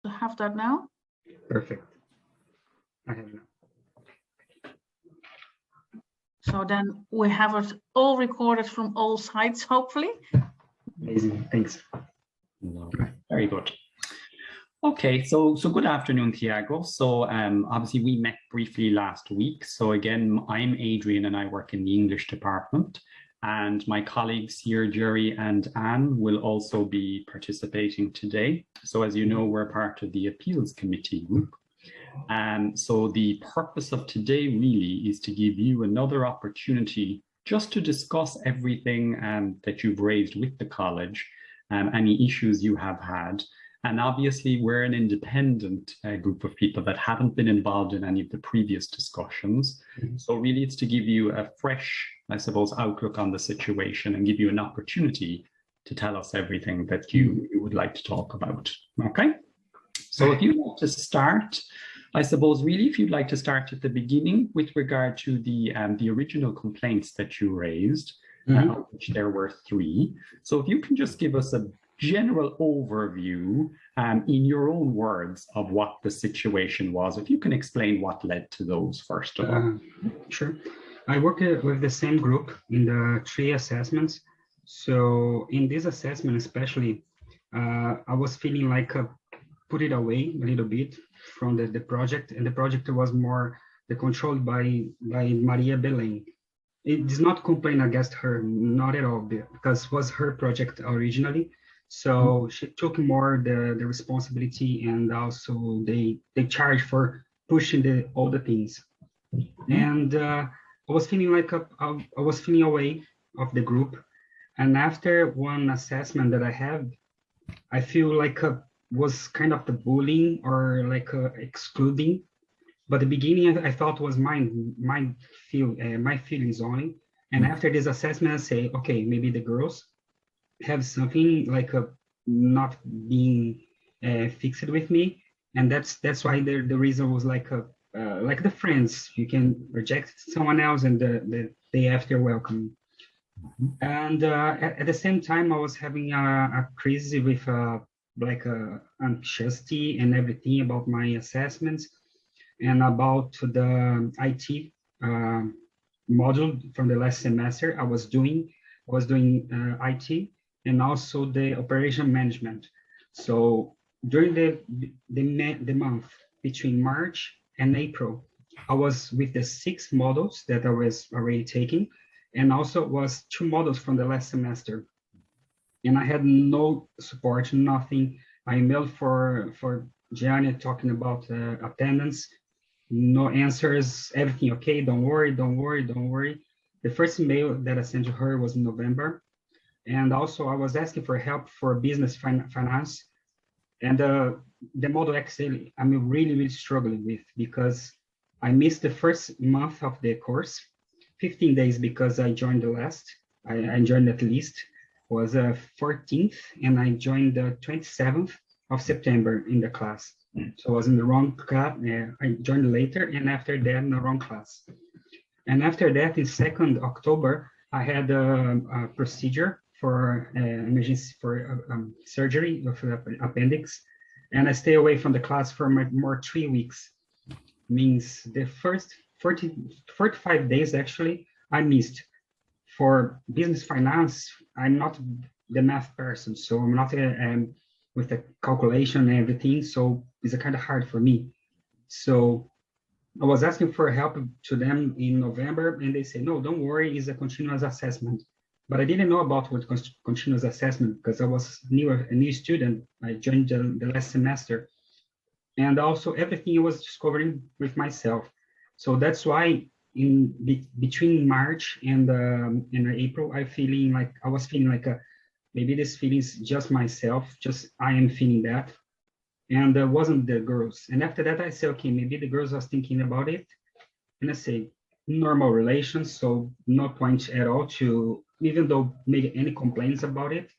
to have that now? Perfect. I have now. So then we have it all recorded from all sides, hopefully. Amazing, thanks. Very good. Okay, so good afternoon, Tiago. So obviously we met briefly last week. So again, I'm Adrian and I work in the English department. And my colleagues here, Jerry and Anne, will also be participating today. So as you know, we're part of the Appeals Committee group. So the purpose of today really is to give you another opportunity just to discuss everything that you've raised with the college, any issues you have had. And obviously, we're an independent group of people that haven't been involved in any of the previous discussions. So really, it's to give you a fresh, I suppose, outlook on the situation and give you an opportunity to tell us everything that you would like to talk about. Okay? So if you'd like to start, I suppose really if you'd like to start at the beginning with regard to the original complaints that you raised, of which there were 3. So if you can just give us a general overview in your own words of what the situation was. If you can explain what led to those first of all. Sure. I worked with the same group in the 3 assessments. So in this assessment especially, I was feeling like put it away a little bit from the project, and the project was more controlled by Maria Belém. It is not complaint against her, not at all, because it was her project originally. So she took more the responsibility, and also they charge for pushing all the things. And I was feeling like I was feeling away of the group. And after one assessment that I had, I feel like was kind of the bullying or like excluding. But the beginning I thought was my feelings only. And after this assessment, I say, okay, maybe the girls have something like not being fixed with me, and that's why the reason was like the friends, you can reject someone else and the day after welcome. And at the same time I was having a crisis with like anxiety and everything about my assessments and about the IT module from the last semester. I was doing IT and also the operation management. So during the month between March and April, I was with the 6 models that I was already taking, and also was 2 models from the last semester. And I had no support, nothing. I emailed for Gianni talking about attendance, no answers, everything okay, don't worry. The first email that I sent to her was in November. And also I was asking for help for business finance. And the model Excel, I'm really struggling with, because I missed the first month of the course, 15 days, because I joined the last. I joined at least, was 14th, and I joined the 27th of September in the class. So I was in the wrong class. I joined later, and after that in the wrong class. And after that, in 2nd October, I had a procedure for emergency for surgery of the appendix, and I stay away from the class for more 3 weeks. Means the first 45 days actually I missed. For business finance, I'm not the math person, so I'm not with the calculation and everything, so it's kind of hard for me. So I was asking for help to them in November, and they say, no, don't worry, it's a continuous assessment. But I didn't know about what continuous assessment, because I was a new student. I joined the last semester. And also everything I was discovering with myself. So that's why between March and April, I was feeling like maybe this feeling is just myself, just I am feeling that. And wasn't the girls. And after that, I say, okay, maybe the girls was thinking about it. And I say, normal relations, so no point at all to, even though make any complaints about it.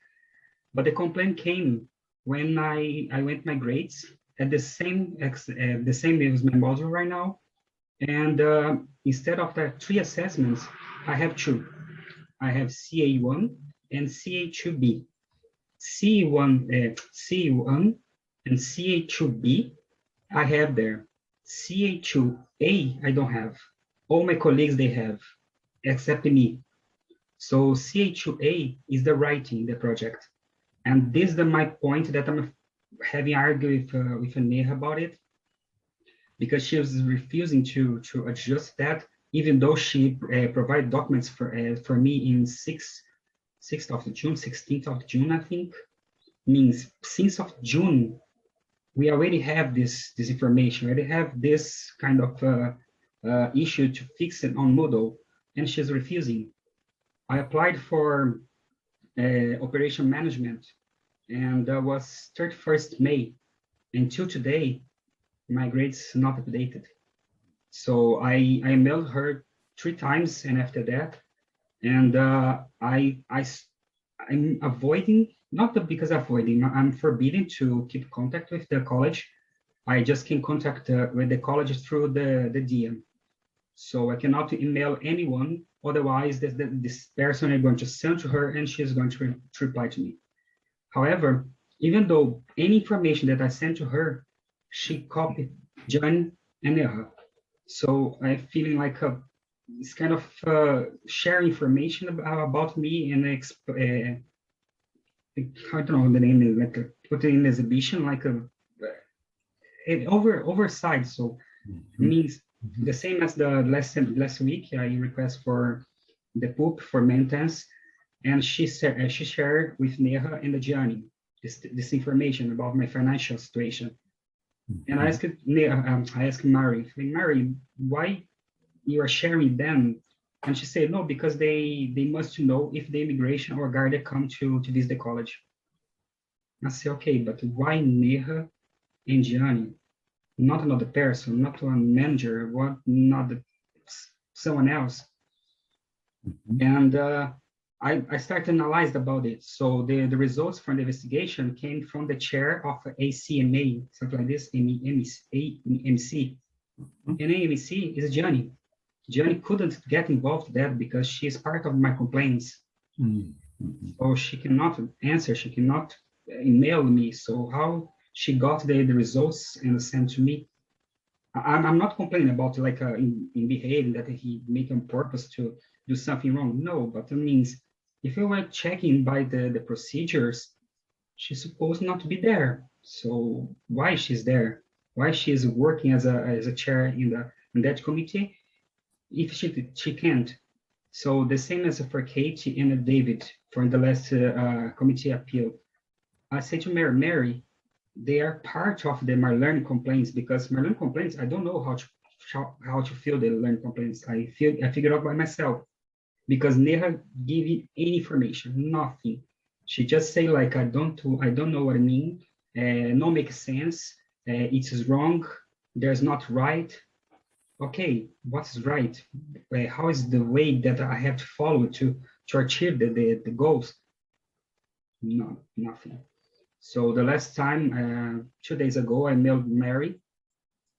But the complaint came when I went my grades at the same as my module right now. And instead of the 3 assessments, I have 2. I have CA1 and CA2B. C1 And CA2B, I have there. CA2A, I don't have. All my colleagues, they have, except me. So CA2A is the writing, the project. And this is my point that I'm having argued with Neha about it, because she was refusing to adjust that, even though she provided documents for me in 6th of June, 16th of June, I think. Means since of June, we already have this information, we already have this kind of issue to fix it on Moodle, and she's refusing. I applied for operation management, and that was 31st May. Until today, my grades not updated. So I mailed her 3 times, and after that, and I'm avoiding, not because avoiding, I'm forbidden to keep contact with the college. I just can contact with the college through the DM. So I cannot email anyone, otherwise this person is going to send to her and she's going to reply to me. However, even though any information that I sent to her, she copied John and Neha. So I'm feeling like it's kind of share information about me, and I don't know the name is, like put it in exhibition, like an oversight. So means the same as the last week. I request for the PUP for maintenance, and she shared with Neha and the Gianni this information about my financial situation. And I asked Neha, I asked Mary, why you are sharing them? And she said, no, because they must know if the immigration or guard come to visit the college. I said, okay, but why Neha and Gianni? Not another person, not one manager, not someone else. And I started analyzed about it. So the results from the investigation came from the chair of ACMA, something like this, AMC. And AMC is Gianni. Gianni couldn't get involved in that because she is part of my complaints. So she cannot answer, she cannot email me. So how she got the results and sent to me? I'm not complaining about like in behaving that he make on purpose to do something wrong. No, but it means if you were checking by the procedures, she's supposed not to be there. So why she's there? Why she is working as a chair in that committee if she can't? So the same as for Katie and David for the last committee appeal. I say to Mary, they are part of my learning complaints, because my learning complaints, I don't know how to fill the learning complaints. I figured out by myself, because Neha give any information, nothing. She just say like, I don't know what I mean, no make sense, it is wrong, there's not right. Okay, what's right? How is the way that I have to follow to achieve the goals? No, nothing. So the last time, 2 days ago, I mailed Mary,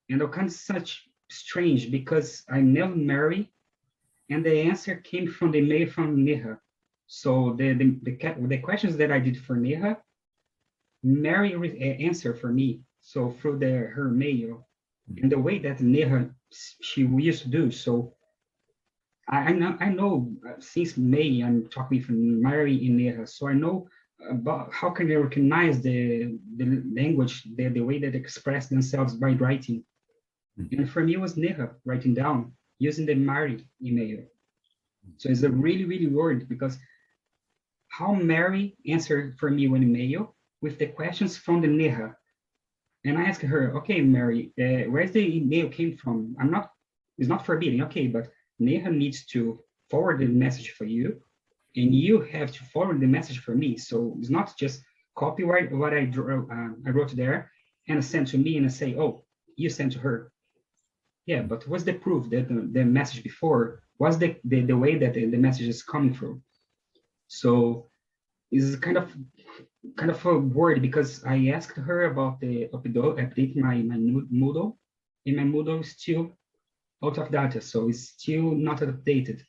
and it kind of such strange because I mailed Mary, and the answer came from the mail from Neha. So the questions that I did for Neha, Mary answered for me. So through her mail, and the way that Neha she used to do. So I know since May I'm talking with Mary and Neha, so I know about how can they recognize the language, the way that they express themselves by writing. And for me, it was Neha writing down using the Mary email. So it's a really word, because how Mary answered for me one email with the questions from the Neha. And I asked her, okay, Mary, where's the email came from? It's not forbidden, okay, but Neha needs to forward the message for you, and you have to forward the message for me. So it's not just copy what I wrote there and send to me and say, oh, you sent to her. Yeah, but what's the proof that the message before was the way that the message is coming from? So it's kind of a word, because I asked her about the update my Moodle, and my Moodle is still out of data, so it's still not updated.